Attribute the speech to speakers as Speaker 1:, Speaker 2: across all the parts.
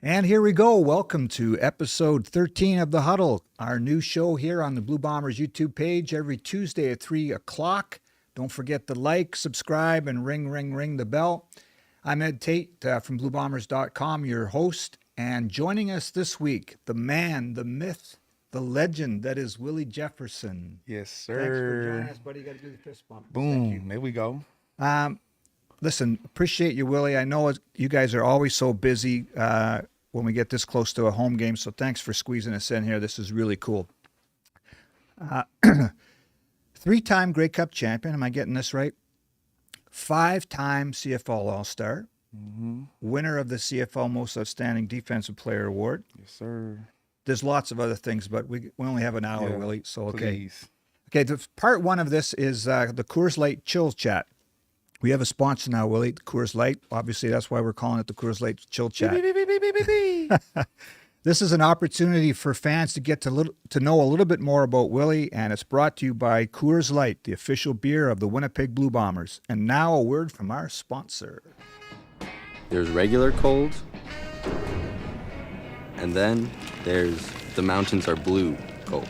Speaker 1: And here we go. Welcome to episode 13 of The Huddle, our new show here on the Blue Bombers YouTube page every Tuesday at 3 o'clock. Don't forget to like, subscribe, and ring the bell. I'm Ed Tait from BlueBombers.com, your host. And joining us this week, the man, the myth, the legend that is Willie Jefferson.
Speaker 2: Yes, sir.
Speaker 1: Thanks for joining us, buddy. You got to do the fist bump.
Speaker 2: Boom. There we go.
Speaker 1: Listen, appreciate you, Willie. I know you guys are always so busy when we get this close to a home game, so thanks for squeezing us in here. This is really cool. Three-time Grey Cup champion, am I getting this right? Five-time CFL All-Star, winner of the CFL Most Outstanding Defensive Player Award.
Speaker 2: Yes, sir.
Speaker 1: There's lots of other things, but we only have an hour, Willie, so okay.
Speaker 2: Please.
Speaker 1: Okay, part one of this is the Coors Light Chill Chat. We have a sponsor now, Willie, Coors Light. Obviously, that's why we're calling it the Coors Light Chill Chat. This is an opportunity for fans to get to know a little bit more about Willie, and it's brought to you by Coors Light, the official beer of the Winnipeg Blue Bombers. And now a word from our sponsor.
Speaker 3: There's regular cold, and then there's the mountains are blue cold.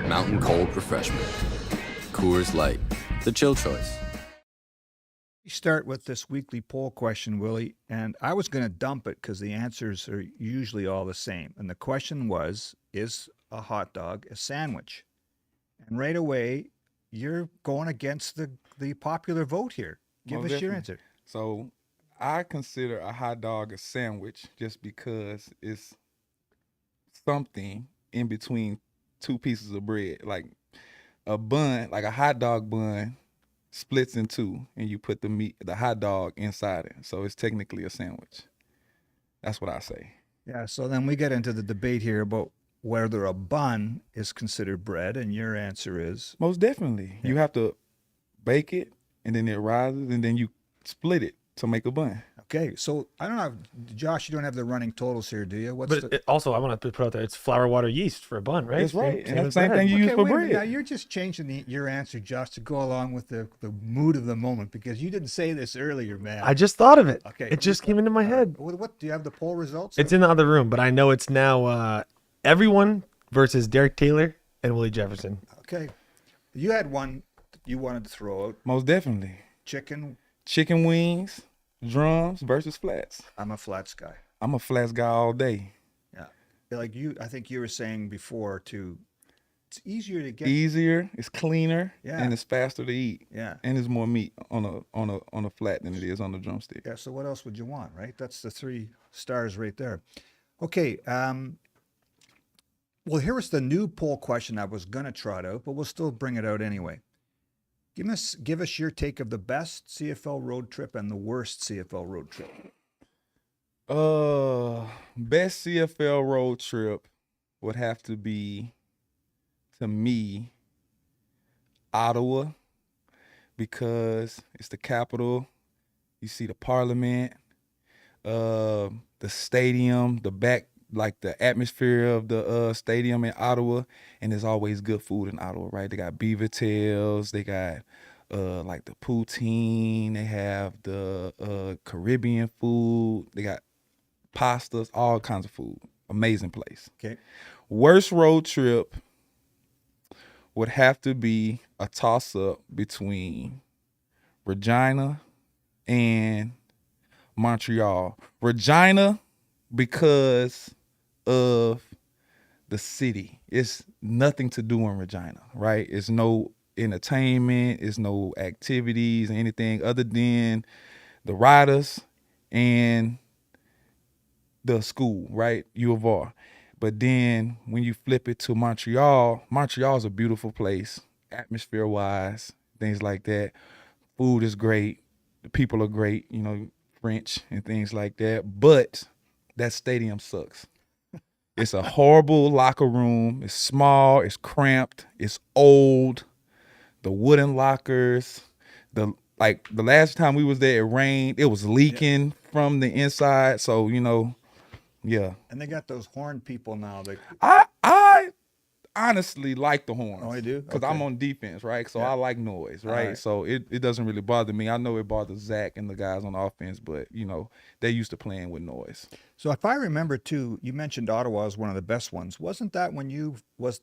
Speaker 3: Mountain cold refreshment. Coors Light, the chill choice.
Speaker 1: We start with this weekly poll question, Willie, and I was going to dump it because the answers are usually all the same. And the question was, is a hot dog a sandwich? And right away, you're going against the popular vote here. Give us your answer.
Speaker 2: So I consider a hot dog a sandwich just because it's something in between two pieces of bread. Like a bun, like a hot dog bun, splits in two, and you put the hot dog inside it. So it's technically a sandwich. That's what I say.
Speaker 1: Yeah, so then we get into the debate here about whether a bun is considered bread, and your answer is?
Speaker 2: Most definitely. You have to bake it, and then it rises, and then you split it to make a bun.
Speaker 1: Okay, so I don't know, Josh, you don't have the running totals here, do you?
Speaker 4: Also, I want to put out there, it's flour, water, yeast for a bun, right?
Speaker 2: That's right.
Speaker 4: Same
Speaker 2: And that's
Speaker 4: as
Speaker 2: the same
Speaker 4: bread.
Speaker 2: thing you use for bread.
Speaker 1: Now you're just changing your answer, Josh, to go along with the mood of the moment, because you didn't say this earlier, man.
Speaker 4: I just thought of it.
Speaker 1: Okay.
Speaker 4: It just came into my head.
Speaker 1: What do you have the poll results?
Speaker 4: It's in the other room, but I know it's now everyone versus Derek Taylor and Willie Jefferson.
Speaker 1: Okay. You had one you wanted to throw out.
Speaker 2: Most definitely.
Speaker 1: Chicken.
Speaker 2: Chicken wings, drums versus flats.
Speaker 1: I'm a flats guy.
Speaker 2: I'm a flats guy all day.
Speaker 1: Yeah. Like I think you were saying before too, it's easier to get.
Speaker 2: Easier, it's cleaner,
Speaker 1: Yeah.
Speaker 2: and it's faster to eat.
Speaker 1: Yeah.
Speaker 2: And there's more meat on a flat than it is on the drumstick.
Speaker 1: Yeah, so what else would you want, right? That's the 3 stars right there. Okay, well, here was the new poll question I was going to trot out, but we'll still bring it out anyway. Give us your take of the best CFL road trip and the worst CFL road trip.
Speaker 2: Best CFL road trip would have to be, to me, Ottawa, because it's the capital. You see the parliament, the stadium, the back, like the atmosphere of the stadium in Ottawa, and there's always good food in Ottawa, right? They got beaver tails, they got like the poutine, they have the Caribbean food, they got pastas, all kinds of food. Amazing place.
Speaker 1: Okay.
Speaker 2: Worst road trip would have to be a toss-up between Regina and Montreal. Regina because of the city. It's nothing to do in Regina, right? It's no entertainment, it's no activities or anything other than the riders and the school, right? U of R. But then when you flip it to Montreal, Montreal's a beautiful place, atmosphere-wise, things like that. Food is great. The people are great, French and things like that. But that stadium sucks. It's a horrible locker room. It's small. It's cramped. It's old. The wooden lockers. The last time we was there, it rained. It was leaking from the inside. So yeah.
Speaker 1: And they got those horn people now.
Speaker 2: honestly like the horns.
Speaker 1: Oh, I do?
Speaker 2: Because
Speaker 1: Okay.
Speaker 2: I'm on defense, right? So
Speaker 1: Yeah.
Speaker 2: I like noise, right?
Speaker 1: right.
Speaker 2: So it doesn't really bother me. I know it bothers Zach and the guys on offense, but they're used to playing with noise.
Speaker 1: So if I remember too, you mentioned Ottawa as one of the best ones. Wasn't that when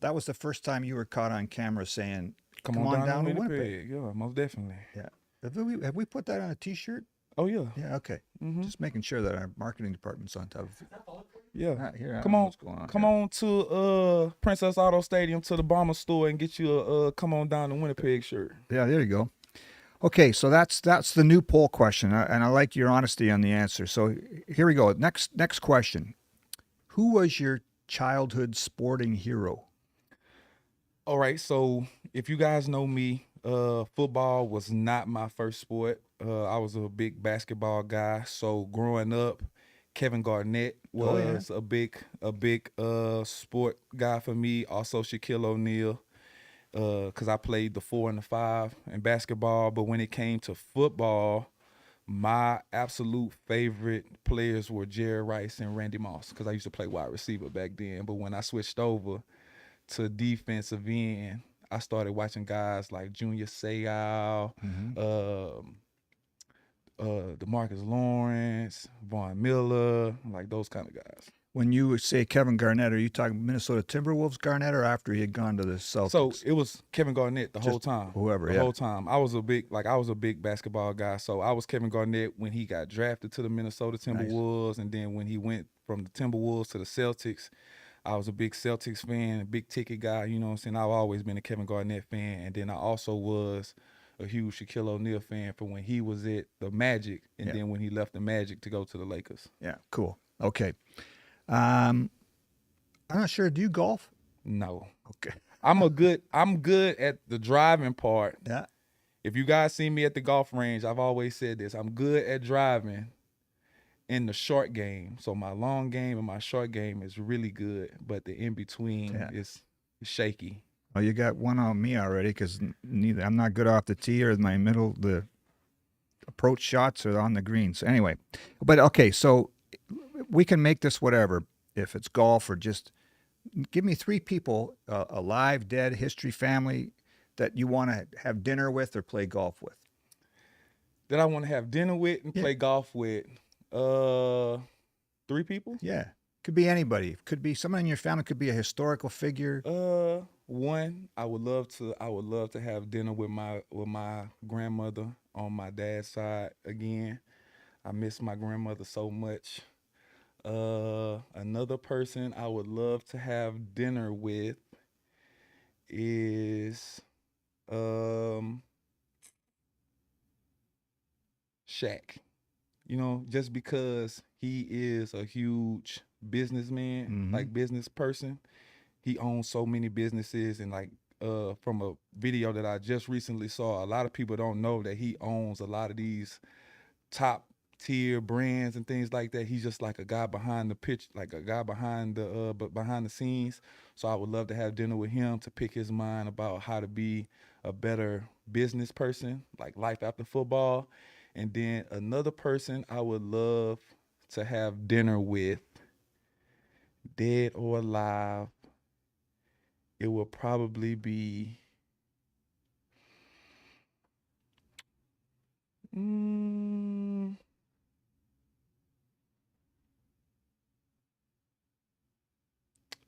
Speaker 1: that was the first time you were caught on camera saying,
Speaker 2: Come
Speaker 1: "Come
Speaker 2: on
Speaker 1: on down to
Speaker 2: Winnipeg.
Speaker 1: Winnipeg"?
Speaker 2: Yeah, most definitely.
Speaker 1: Yeah. Have we put that on a T-shirt?
Speaker 2: Oh yeah.
Speaker 1: Yeah. Okay. Just making sure that our marketing department's on top of it.
Speaker 2: Yeah.
Speaker 1: Here, I don't
Speaker 2: Come
Speaker 1: know
Speaker 2: on,
Speaker 1: what's going on
Speaker 2: come
Speaker 1: here.
Speaker 2: on to Princess Auto Stadium to the Bomber store and get you a come on down to Winnipeg shirt.
Speaker 1: Yeah, there you go. Okay, so that's the new poll question, and I like your honesty on the answer. So here we go. Next question: who was your childhood sporting hero?
Speaker 2: All right, so if you guys know me, football was not my first sport. I was a big basketball guy. So growing up, Kevin Garnett was a big sport guy for me. Also Shaquille O'Neal, because I played the 4 and the 5 in basketball. But when it came to football, my absolute favorite players were Jerry Rice and Randy Moss, because I used to play wide receiver back then. But when I switched over to defensive end, I started watching guys like Junior Seau, DeMarcus Lawrence, Von Miller, like those kind of guys.
Speaker 1: When you say Kevin Garnett, are you talking Minnesota Timberwolves Garnett, or after he had gone to the Celtics?
Speaker 2: So it was Kevin Garnett the whole time.
Speaker 1: whoever,
Speaker 2: the
Speaker 1: yeah.
Speaker 2: whole time. I was a big basketball guy. So I was Kevin Garnett when he got drafted to the Minnesota Timberwolves, and then when he went from the Timberwolves to the Celtics, I was a big Celtics fan, a big ticket guy. You know what I'm saying? I've always been a Kevin Garnett fan, and then I also was a huge Shaquille O'Neal fan from when he was at the Magic, and then when he left the Magic to go to the Lakers.
Speaker 1: Yeah, cool. Okay. I'm not sure. Do you golf?
Speaker 2: No.
Speaker 1: Okay.
Speaker 2: I'm good at the driving part.
Speaker 1: Yeah.
Speaker 2: If you guys see me at the golf range, I've always said this. I'm good at driving in the short game. So my long game and my short game is really good, but the in between is shaky.
Speaker 1: Well, you got one on me already, because neither I'm not good off the tee or the approach shots are on the green. So anyway, but okay, so we can make this whatever. If it's golf or just give me 3 people, alive, dead, history, family, that you want to have dinner with or play golf with.
Speaker 2: That I want to have dinner with and play golf with. 3 people?
Speaker 1: Yeah. Could be anybody. Could be someone in your family. Could be a historical figure.
Speaker 2: One, I would love to have dinner with my grandmother on my dad's side again. I miss my grandmother so much. Another person I would love to have dinner with is Shaq. Just because he is a huge businessman, like business person. He owns so many businesses, and like from a video that I just recently saw, a lot of people don't know that he owns a lot of these top tier brands and things like that. He's just like a guy behind the pitch, like a guy behind the scenes. So I would love to have dinner with him to pick his mind about how to be a better business person, like life after football. And then another person I would love to have dinner with, dead or alive, it will probably be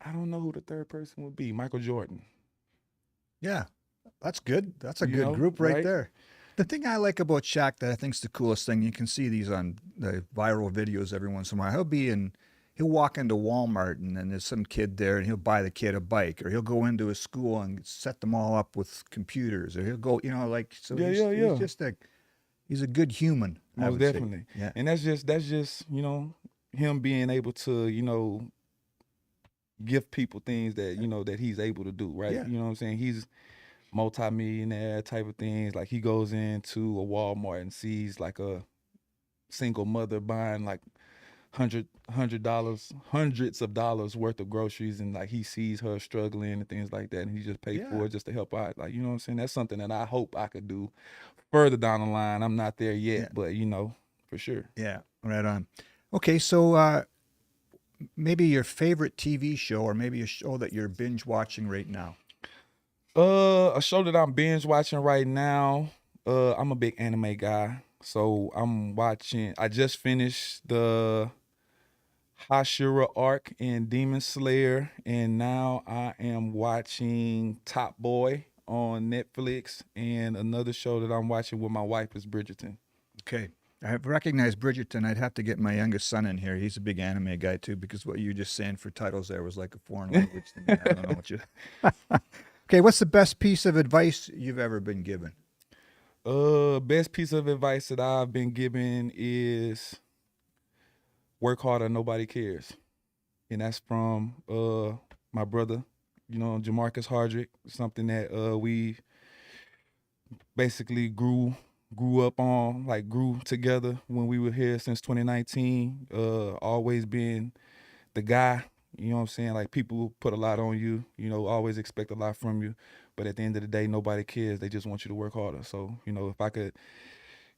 Speaker 2: I don't know who the third person would be. Michael Jordan.
Speaker 1: Yeah, that's good. That's a
Speaker 2: You
Speaker 1: good
Speaker 2: know,
Speaker 1: group right
Speaker 2: right?
Speaker 1: there. The thing I like about Shaq that I think's the coolest thing, you can see these on the viral videos every once in a while. He'll walk into Walmart and then there's some kid there and he'll buy the kid a bike, or he'll go into a school and set them all up with computers, or he'll go, he's just he's a good human. I
Speaker 2: Most
Speaker 1: would say.
Speaker 2: definitely.
Speaker 1: Yeah.
Speaker 2: And that's just, him being able to, give people things that, that he's able to do, right?
Speaker 1: Yeah.
Speaker 2: You know what I'm saying? He's multi-millionaire type of things. Like he goes into a Walmart and sees like a single mother buying like hundreds of dollars worth of groceries, and like he sees her struggling and things like that, and he just pays for it just to help out. Like, you know what I'm saying? That's something that I hope I could do further down the line. I'm not there yet, but for sure.
Speaker 1: Yeah, right on. Okay, so maybe your favorite TV show, or maybe a show that you're binge watching right now.
Speaker 2: A show that I'm binge watching right now. I'm a big anime guy, so I'm watching. I just finished the Hashira arc in Demon Slayer, and now I am watching Top Boy on Netflix. And another show that I'm watching with my wife is Bridgerton.
Speaker 1: Okay. I have recognized Bridgerton. I'd have to get my youngest son in here. He's a big anime guy too, because what you were just saying for titles there was like a foreign language to me. I don't know what you. Okay, what's the best piece of advice you've ever been given?
Speaker 2: Best piece of advice that I've been given is work harder, nobody cares. And that's from my brother, Jamarcus Hardrick, something that we basically grew up on, like grew together when we were here since 2019. Always been the guy, you know what I'm saying? Like, people put a lot on you, always expect a lot from you. But at the end of the day, nobody cares. They just want you to work harder. So, if I could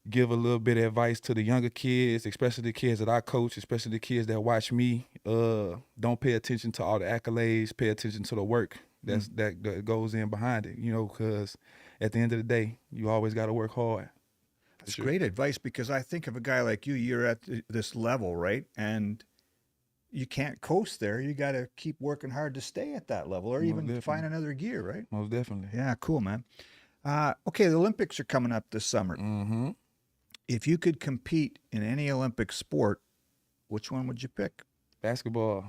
Speaker 2: give a little bit of advice to the younger kids, especially the kids that I coach, especially the kids that watch me, don't pay attention to all the accolades, pay attention to the work that goes in behind it, because at the end of the day, you always got to work hard.
Speaker 1: That's great advice, because I think of a guy like you, you're at this level, right? And you can't coast there. You got to keep working hard to stay at that level, or even find another gear, right?
Speaker 2: Most definitely.
Speaker 1: Yeah, cool, man. Okay, the Olympics are coming up this summer.
Speaker 2: Mm-hmm.
Speaker 1: If you could compete in any Olympic sport, which one would you pick?
Speaker 2: Basketball.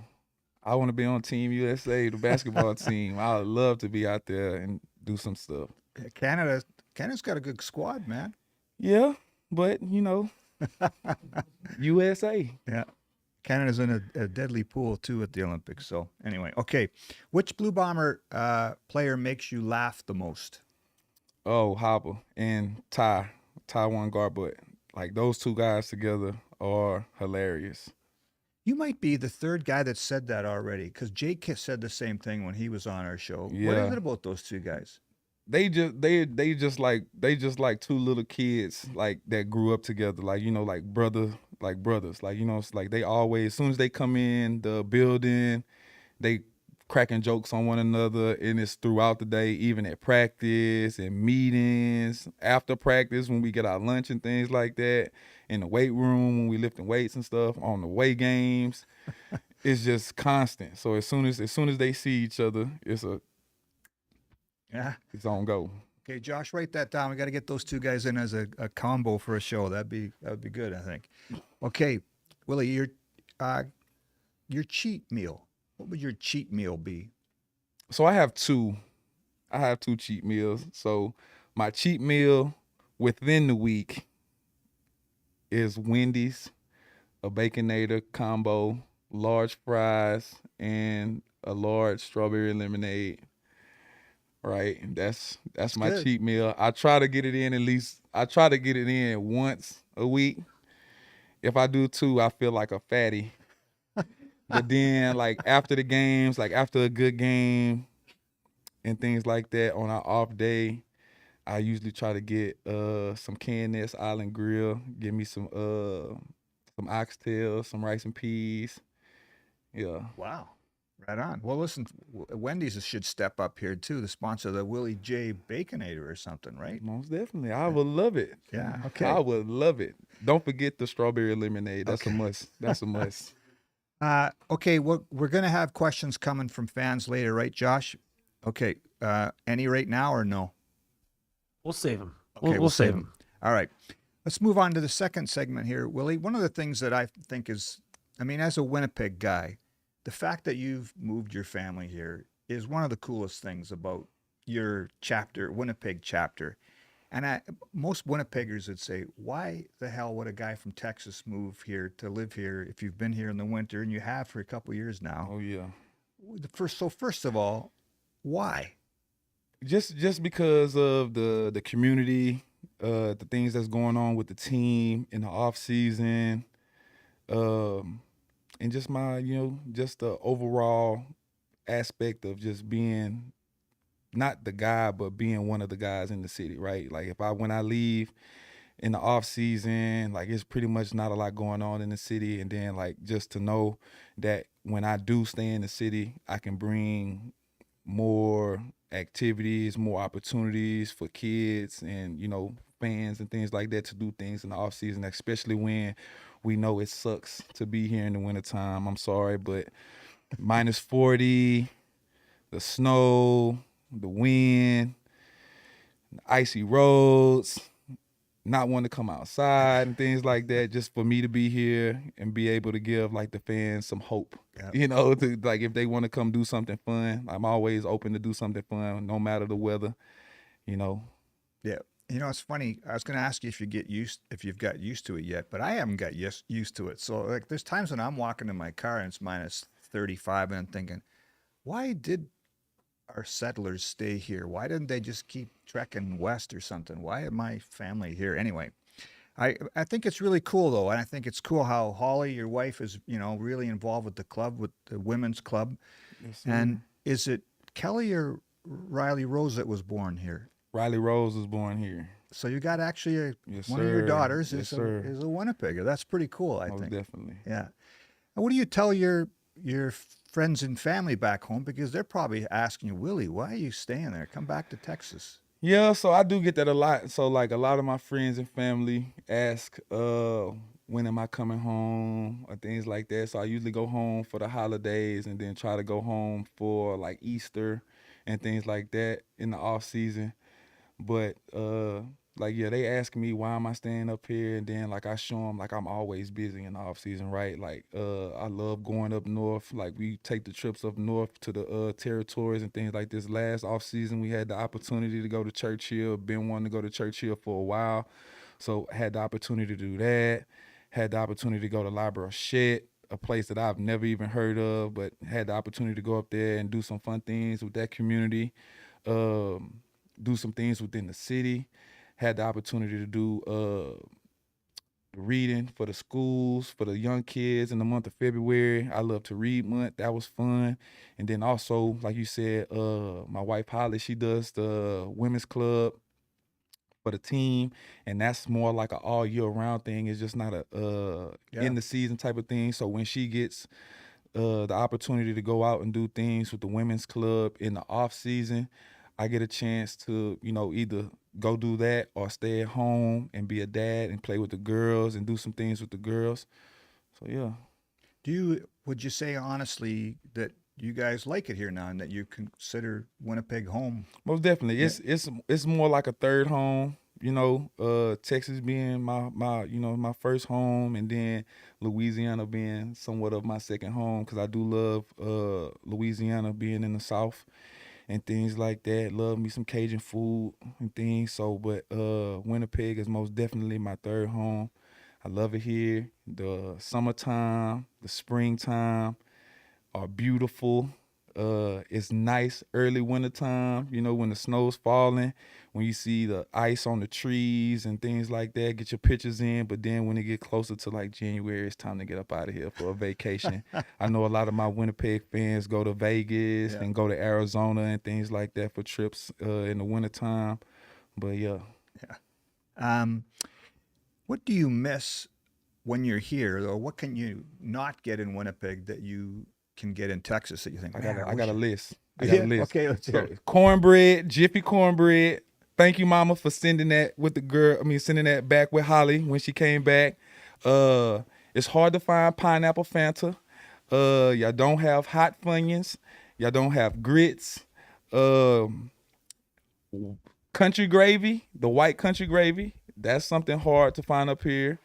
Speaker 2: I want to be on Team USA, the basketball team. I would love to be out there and do some stuff.
Speaker 1: Canada's got a good squad, man.
Speaker 2: Yeah, but USA.
Speaker 1: Yeah. Canada's in a deadly pool too at the Olympics. So anyway, okay. Which Blue Bomber player makes you laugh the most?
Speaker 2: Oh, Hopper and Taiwan Garbutt. Like, those two guys together are hilarious.
Speaker 1: You might be the third guy that said that already, because Jake said the same thing when he was on our show. What
Speaker 2: Yeah.
Speaker 1: is it about those two guys?
Speaker 2: They just like two little kids, like, that grew up together, like, like brothers, like, it's like they always, as soon as they come in the building, they cracking jokes on one another, and it's throughout the day, even at practice and meetings, after practice when we get our lunch and things like that, in the weight room when we lifting weights and stuff, on the weight games. It's just constant. So as soon as they see each other, it's on go.
Speaker 1: Okay, Josh, write that down. We got to get those two guys in as a combo for a show. That would be good, I think. Okay, Willie, your cheat meal. What would your cheat meal be?
Speaker 2: So I have two cheat meals. So my cheat meal within the week is Wendy's, a Baconator combo, large fries, and a large strawberry lemonade. Right, that's my
Speaker 1: good.
Speaker 2: cheat meal. I try to get it in once a week. If I do two, I feel like a fatty. But then, like, after the games, like after a good game and things like that, on our off day, I usually try to get some Canned Nest Island Grill, give me some oxtails, some rice and peas. Yeah.
Speaker 1: Wow. Right on. Well, listen, Wendy's should step up here too, the sponsor of the Willie J. Baconator or something, right?
Speaker 2: Most definitely. I would love it.
Speaker 1: Yeah. Okay.
Speaker 2: I would love it. Don't forget the strawberry lemonade. That's a must. That's a must.
Speaker 1: Okay, we're going to have questions coming from fans later, right, Josh? Okay, any right now or no?
Speaker 4: We'll save them.
Speaker 1: Okay,
Speaker 4: We'll save them.
Speaker 1: All right, let's move on to the second segment here, Willie. One of the things that I think is, as a Winnipeg guy, the fact that you've moved your family here is one of the coolest things about your chapter, Winnipeg chapter. And most Winnipeggers would say, why the hell would a guy from Texas move here to live here if you've been here in the winter, and you have for a couple of years now?
Speaker 2: Oh yeah.
Speaker 1: First of all, why?
Speaker 2: Just because of the community, the things that's going on with the team in the off season, and just just the overall aspect of just being not the guy, but being one of the guys in the city, right? Like, when I leave in the off season, like it's pretty much not a lot going on in the city. And then like just to know that when I do stay in the city, I can bring more activities, more opportunities for kids and, you know, fans and things like that to do things in the off season, especially when we know it sucks to be here in the wintertime. I'm sorry, but minus 40, the snow, the wind, icy roads, not wanting to come outside and things like that, just for me to be here and be able to give like the fans some hope.
Speaker 1: Yep.
Speaker 2: You know, to, like if they want to come do something fun, I'm always open to do something fun, no matter the weather. You know.
Speaker 1: Yeah. You know, it's funny. I was going to ask you if you've got used to it yet, but I haven't got used to it. So like, there's times when I'm walking in my car and it's minus 35, and I'm thinking, why did our settlers stay here? Why didn't they just keep trekking west or something? Why am my family here anyway? I think it's really cool though, and I think it's cool how Holly, your wife, is really involved with the club, with the women's club.
Speaker 2: Yes, sir.
Speaker 1: And is it Kelly or Riley Rose that was born here?
Speaker 2: Riley Rose was born here.
Speaker 1: So you got actually
Speaker 2: Yes,
Speaker 1: one of your
Speaker 2: sir.
Speaker 1: daughters
Speaker 2: Yes,
Speaker 1: is
Speaker 2: sir.
Speaker 1: a Winnipegger. That's pretty cool, I
Speaker 2: Most
Speaker 1: think.
Speaker 2: definitely.
Speaker 1: Yeah. And what do you tell your friends and family back home? Because they're probably asking you, Willie, why are you staying there? Come back to Texas.
Speaker 2: Yeah, so I do get that a lot. So like a lot of my friends and family ask, when am I coming home or things like that. So I usually go home for the holidays and then try to go home for like Easter and things like that in the off season. But like yeah, they ask me why am I staying up here, and then like I show them like I'm always busy in the off season, right? Like I love going up north. Like we take the trips up north to the territories and things like this. Last off season we had the opportunity to go to Churchill. Been wanting to go to Churchill for a while, so had the opportunity to do that. Had the opportunity to go to La Brochette, a place that I've never even heard of, but had the opportunity to go up there and do some fun things with that community. Do some things within the city. Had the opportunity to do reading for the schools, for the young kids in the month of February. I love to read month. That was fun. And then also, like you said, my wife Holly, she does the women's club for the team, and that's more like an all year round thing. It's just not a in the season type of thing. So when she gets the opportunity to go out and do things with the women's club in the off season, I get a chance to, either go do that or stay at home and be a dad and play with the girls and do some things with the girls. So yeah.
Speaker 1: Would you say honestly that you guys like it here now and that you consider Winnipeg home?
Speaker 2: Most definitely. It's more like a third home, Texas being my first home, and then Louisiana being somewhat of my second home, because I do love Louisiana, being in the South and things like that. Love me some Cajun food and things. So, but Winnipeg is most definitely my third home. I love it here. The summertime, the springtime are beautiful. It's nice early wintertime, when the snow's falling, when you see the ice on the trees and things like that, get your pictures in. But then when it get closer to like January, it's time to get up out of here for a vacation. I know a lot of my Winnipeg fans go to Vegas and go to Arizona and things like that for trips in the wintertime. But yeah.
Speaker 1: What do you miss when you're here, or what can you not get in Winnipeg that you can get in Texas that you think?
Speaker 2: I got a list.
Speaker 1: Okay, let's hear it.
Speaker 2: Cornbread, Jiffy cornbread. Thank you, Mama, for sending that with the girl. Sending that back with Holly when she came back. It's hard to find pineapple Fanta. Y'all don't have hot Funyuns. Y'all don't have grits. Country gravy, the white country gravy. That's something hard to find up here.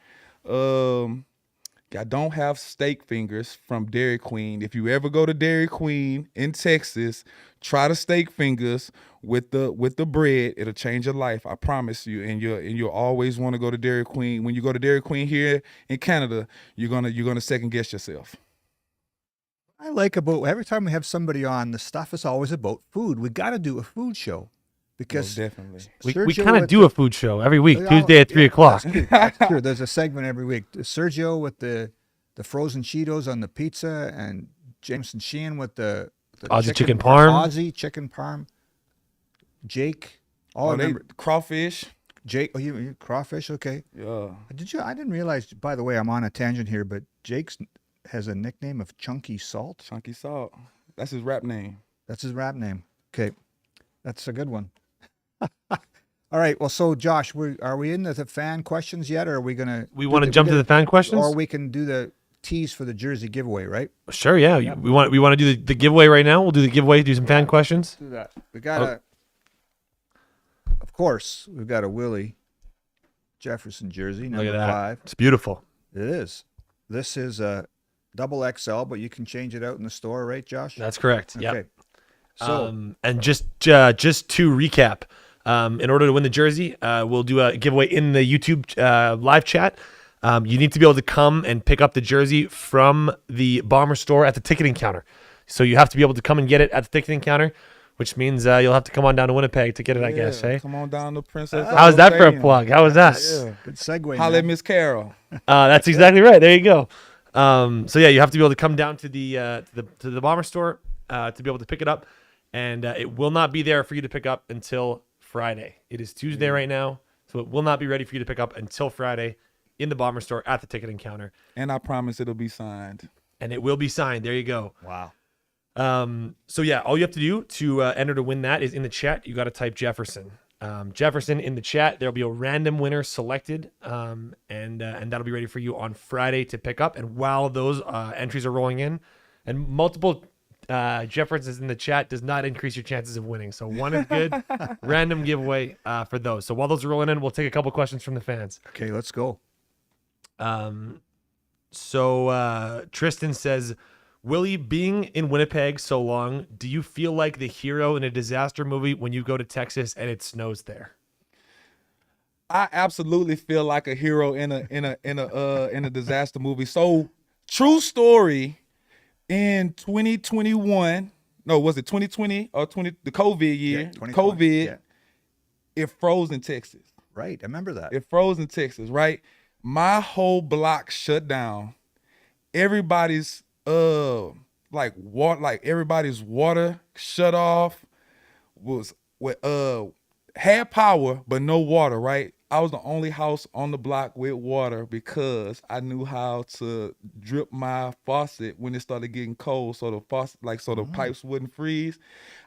Speaker 2: I don't have steak fingers from Dairy Queen. If you ever go to Dairy Queen in Texas, try the steak fingers with the bread. It'll change your life, I promise you. And you'll always want to go to Dairy Queen. When you go to Dairy Queen here in Canada, you're gonna second guess yourself.
Speaker 1: I like about every time we have somebody on, the stuff is always about food. We got to do a food show. Because
Speaker 2: Most definitely.
Speaker 4: We
Speaker 1: Sergio
Speaker 4: kind of
Speaker 1: with
Speaker 4: do a food show every week,
Speaker 1: Oh,
Speaker 4: Tuesday at 3 o'clock.
Speaker 1: That's true. There's a segment every week. Sergio with the frozen Cheetos on the pizza, and Jameson Sheehan with the
Speaker 4: Aussie chicken parm.
Speaker 1: Aussie chicken parm. Jake, all I remember.
Speaker 2: Crawfish.
Speaker 1: Jake, you crawfish, okay.
Speaker 2: Yeah.
Speaker 1: Did you? I didn't realize. By the way, I'm on a tangent here, but Jake's has a nickname of Chunky Salt.
Speaker 2: Chunky Salt. That's his rap name.
Speaker 1: That's his rap name. Okay, that's a good one. All right. Well, so Josh, are we in the fan questions yet, or are we gonna?
Speaker 4: We want to jump to the fan questions,
Speaker 1: or we can do the tease for the jersey giveaway, right?
Speaker 4: Sure. Yeah. We want to do the giveaway right now. We'll do the giveaway. Do some fan questions.
Speaker 1: Do that. We got of course, we've got a Willie Jefferson jersey, number
Speaker 4: Look at that.
Speaker 1: 5.
Speaker 4: It's beautiful.
Speaker 1: It is. This is a double XL, but you can change it out in the store, right, Josh?
Speaker 4: That's correct. Yeah.
Speaker 1: Okay. So
Speaker 4: And just to recap, in order to win the jersey, we'll do a giveaway in the YouTube live chat. You need to be able to come and pick up the jersey from the Bomber store at the ticketing counter. So you have to be able to come and get it at the ticketing counter, which means you'll have to come on down to Winnipeg to get it, I guess. Hey?
Speaker 2: Come on down to Princess.
Speaker 4: How's that for a plug? How was that?
Speaker 2: Yeah.
Speaker 1: good segue.
Speaker 2: Holla
Speaker 1: man.
Speaker 2: at Miss Carol.
Speaker 4: That's exactly right. There you go. So yeah, you have to be able to come down to the Bomber store to be able to pick it up, and it will not be there for you to pick up until Friday. It is Tuesday right now, so it will not be ready for you to pick up until Friday in the Bomber store at the ticketing counter,
Speaker 2: And I promise it'll be signed.
Speaker 4: and it will be signed. There you go.
Speaker 1: Wow.
Speaker 4: So yeah, all you have to do to enter to win that is in the chat. You got to type Jefferson. Jefferson in the chat. There'll be a random winner selected, and that'll be ready for you on Friday to pick up. And while those entries are rolling in, and multiple Jeffersons in the chat does not increase your chances of winning. So one is good. Random giveaway for those. So while those are rolling in, we'll take a couple questions from the fans.
Speaker 1: Okay, let's go.
Speaker 4: So Tristan says, Willie, being in Winnipeg so long, do you feel like the hero in a disaster movie when you go to Texas and it snows there?
Speaker 2: I absolutely feel like a hero in a disaster movie. So, true story. In 2021, no, was it 2020 or the COVID year?
Speaker 1: Yeah, 2020.
Speaker 2: COVID,
Speaker 1: Yeah.
Speaker 2: it froze in Texas.
Speaker 1: Right. I remember that.
Speaker 2: It froze in Texas, right? My whole block shut down. Everybody's everybody's water shut off. Had power but no water, right? I was the only house on the block with water because I knew how to drip my faucet when it started getting cold, so the faucet, the pipes wouldn't freeze.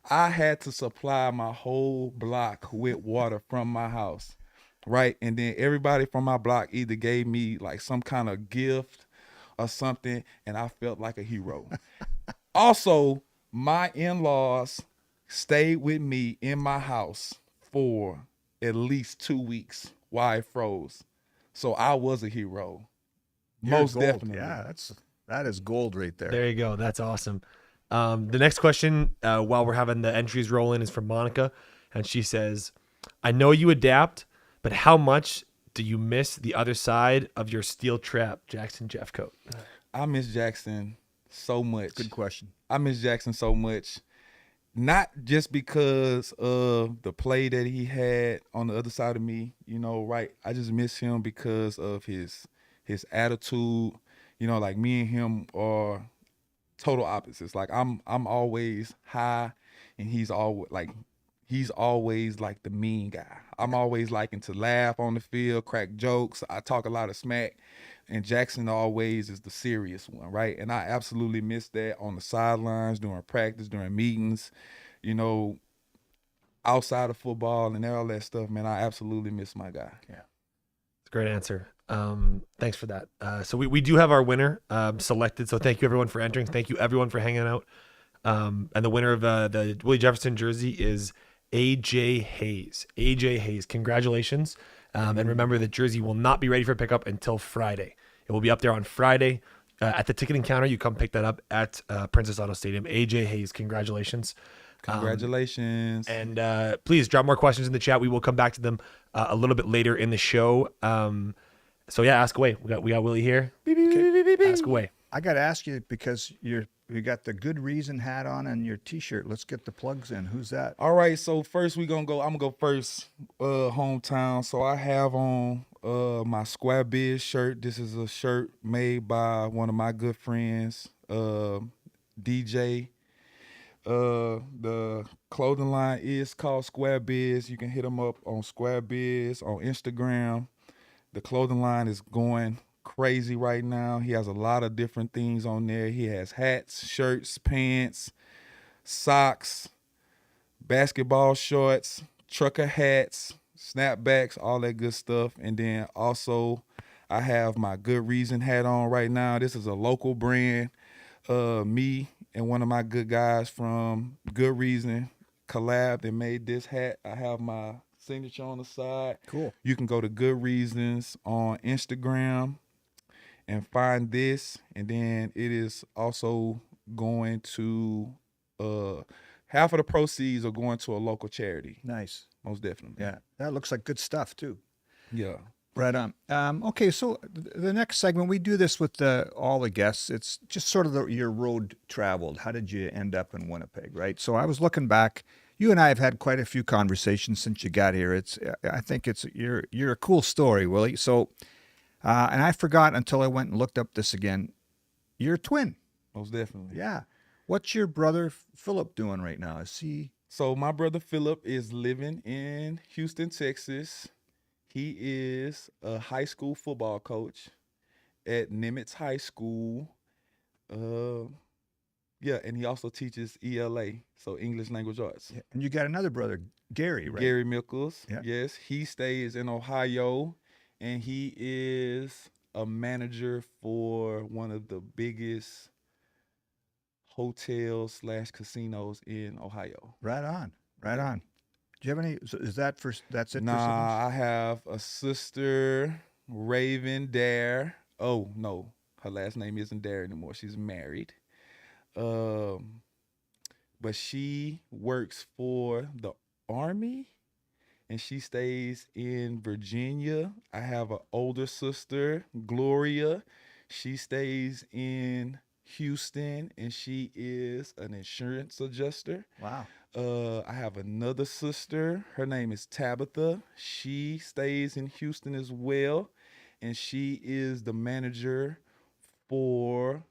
Speaker 2: I had to supply my whole block with water from my house, right? And then everybody from my block either gave me like some kind of gift or something, and I felt like a hero. Also, my in-laws stayed with me in my house for at least 2 weeks while it froze. So I was a hero.
Speaker 1: You're
Speaker 2: Most
Speaker 1: gold.
Speaker 2: definitely.
Speaker 1: Yeah, that is gold right there.
Speaker 4: There you go. That's awesome. The next question, while we're having the entries roll in, is from Monica. And she says, I know you adapt, but how much do you miss the other side of your steel trap, Jackson Jeffcoat?
Speaker 2: I miss Jackson so much.
Speaker 1: Good question.
Speaker 2: I miss Jackson so much. Not just because of the play that he had on the other side of me, right? I just miss him because of his attitude. Like me and him are total opposites. Like I'm always high, and he's always like the mean guy. I'm always liking to laugh on the field, crack jokes. I talk a lot of smack, and Jackson always is the serious one, right? And I absolutely miss that on the sidelines, during practice, during meetings, outside of football and all that stuff, man. I absolutely miss my guy.
Speaker 1: Yeah.
Speaker 4: It's a great answer. Thanks for that. So we do have our winner selected. So thank you everyone for entering. Thank you everyone for hanging out. And the winner of the Willie Jefferson jersey is AJ Hayes. AJ Hayes, congratulations. And remember, the jersey will not be ready for pickup until Friday. It will be up there on Friday at the ticketing counter. You come pick that up at Princess Auto Stadium. AJ Hayes, congratulations.
Speaker 2: Congratulations.
Speaker 4: And please drop more questions in the chat. We will come back to them a little bit later in the show. So yeah, ask away. We got Willie here. Ask away.
Speaker 1: I got to ask you because you got the Good Reason hat on and your T-shirt. Let's get the plugs in. Who's that?
Speaker 2: All right, so first I'm gonna go first, hometown. So I have on my Square Biz shirt. This is a shirt made by one of my good friends, DJ The clothing line is called Square Biz. You can hit him up on Square Biz on Instagram. The clothing line is going crazy right now. He has a lot of different things on there. He has hats, shirts, pants, socks, basketball shorts, trucker hats, snapbacks, all that good stuff. And then also I have my Good Reason hat on right now. This is a local brand. Me and one of my good guys from Good Reason collabed and made this hat. I have my signature on the side.
Speaker 1: Cool.
Speaker 2: You can go to Good Reasons on Instagram and find this. And then it is also going to half of the proceeds are going to a local charity.
Speaker 1: Nice.
Speaker 2: Most definitely.
Speaker 1: Yeah, that looks like good stuff too.
Speaker 2: Yeah.
Speaker 1: Right on. Okay, so the next segment, we do this with all the guests. It's just sort of your road traveled. How did you end up in Winnipeg, right? So I was looking back. You and I have had quite a few conversations since you got here. I think you're a cool story, Willie. So, and I forgot until I went and looked up this again. You're a twin.
Speaker 2: Most definitely.
Speaker 1: Yeah. What's your brother Philip doing right now? Is he?
Speaker 2: So my brother Philip is living in Houston, Texas. He is a high school football coach at Nimitz High School. Yeah, and he also teaches ELA, so English Language Arts.
Speaker 1: Yeah. And you got another brother, Gary, right?
Speaker 2: Gary Mickles.
Speaker 1: Yeah.
Speaker 2: Yes, he stays in Ohio, and he is a manager for one of the biggest hotels / casinos in Ohio.
Speaker 1: Right on. Right on. Do you have any? Is that for? That's it. For siblings?
Speaker 2: Nah, I have a sister, Raven Dare. Oh no, her last name isn't Dare anymore. She's married. But she works for the Army, and she stays in Virginia. I have an older sister, Gloria. She stays in Houston, and she is an insurance adjuster.
Speaker 1: Wow.
Speaker 2: I have another sister. Her name is Tabitha. She stays in Houston as well, and she is the manager for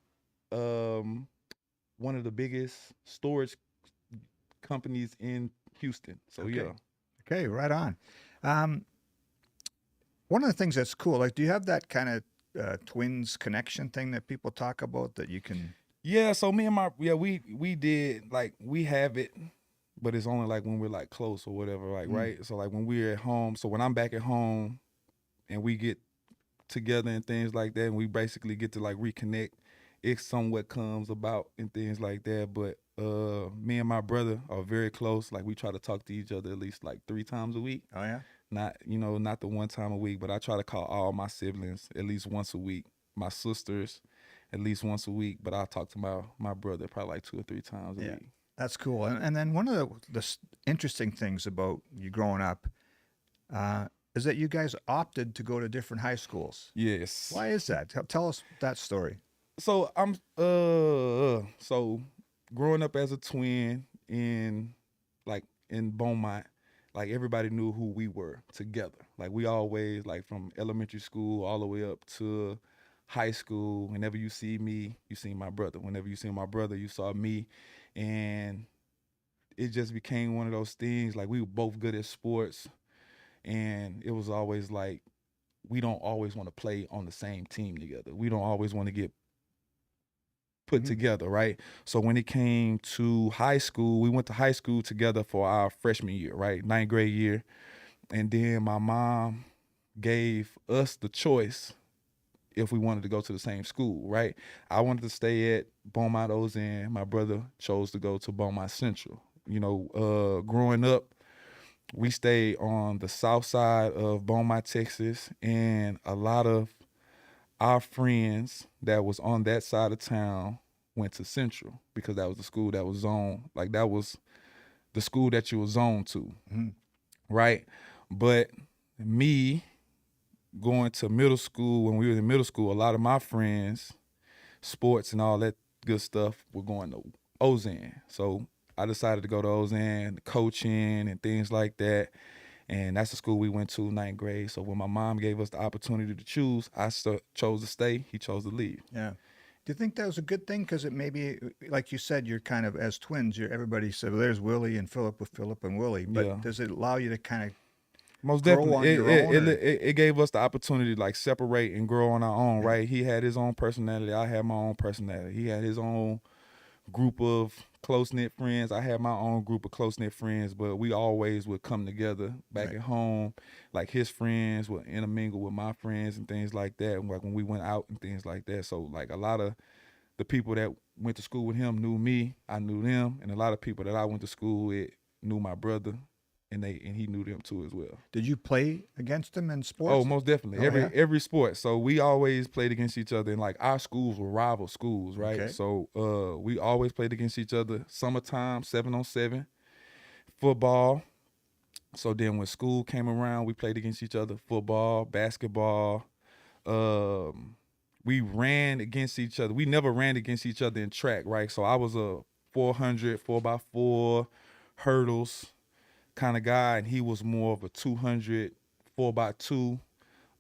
Speaker 2: one of the biggest storage companies in Houston. So
Speaker 1: Okay.
Speaker 2: yeah.
Speaker 1: Okay, right on. One of the things that's cool, like, do you have that kind of twins connection thing that people talk about that you can?
Speaker 2: Yeah, so me and we did, like, we have it, but it's only like when we're like close or whatever, like, right? So like when we're at home, so when I'm back at home and we get together and things like that, and we basically get to like reconnect, it somewhat comes about and things like that. But me and my brother are very close. Like, we try to talk to each other at least like 3 times a week.
Speaker 1: Oh yeah.
Speaker 2: Not the one time a week, but I try to call all my siblings at least once a week. My sisters at least once a week, but I talk to my brother probably like 2 or 3 times a
Speaker 1: Yeah.
Speaker 2: week.
Speaker 1: That's cool. And then one of the interesting things about you growing up is that you guys opted to go to different high schools.
Speaker 2: Yes.
Speaker 1: Why is that? Tell us that story.
Speaker 2: So I'm so growing up as a twin in Beaumont, like, everybody knew who we were together. Like, we always, like, from elementary school all the way up to high school, whenever you see me, you see my brother. Whenever you see my brother, you saw me. And it just became one of those things, like, we were both good at sports, and it was always like, we don't always want to play on the same team together. We don't always want to get put together, right? So when it came to high school, we went to high school together for our freshman year, right? 9th grade year. And then my mom gave us the choice if we wanted to go to the same school, right? I wanted to stay at Beaumont Ozan. My brother chose to go to Beaumont Central. Growing up, we stayed on the south side of Beaumont, Texas, and a lot of our friends that was on that side of town went to Central because that was the school that was zoned. Like, that was the school that you were zoned to, right? But me going to middle school, when we were in middle school, a lot of my friends, sports and all that good stuff, were going to Ozan. So I decided to go to Ozan, coaching and things like that. And that's the school we went to 9th grade. So when my mom gave us the opportunity to choose, I chose to stay. He chose to leave.
Speaker 1: Yeah. Do you think that was a good thing? Because it maybe, like you said, you're kind of, as twins, everybody said, well, there's Willie and Philip with Philip and Willie. But
Speaker 2: Yeah.
Speaker 1: does it allow you to kind of
Speaker 2: Most
Speaker 1: grow
Speaker 2: definitely,
Speaker 1: on your own?
Speaker 2: it gave us the opportunity to like separate and grow on our own, right? He had his own personality. I had my own personality. He had his own group of close knit friends. I had my own group of close knit friends, but we always would come together back at home. Like his friends would intermingle with my friends and things like that. And like when we went out and things like that. So like a lot of the people that went to school with him knew me. I knew them, and a lot of people that I went to school with knew my brother, and he knew them too as well.
Speaker 1: Did you play against them in sports?
Speaker 2: Oh, most definitely.
Speaker 1: Oh,
Speaker 2: Every sport. So we always played against each other, and like our schools were rival schools, right?
Speaker 1: Okay.
Speaker 2: So we always played against each other. Summertime, 7-on-7, football. So then when school came around, we played against each other, football, basketball. We ran against each other. We never ran against each other in track, right? So I was a 400, 4x4, hurdles kind of guy, and he was more of a 200, 4x2,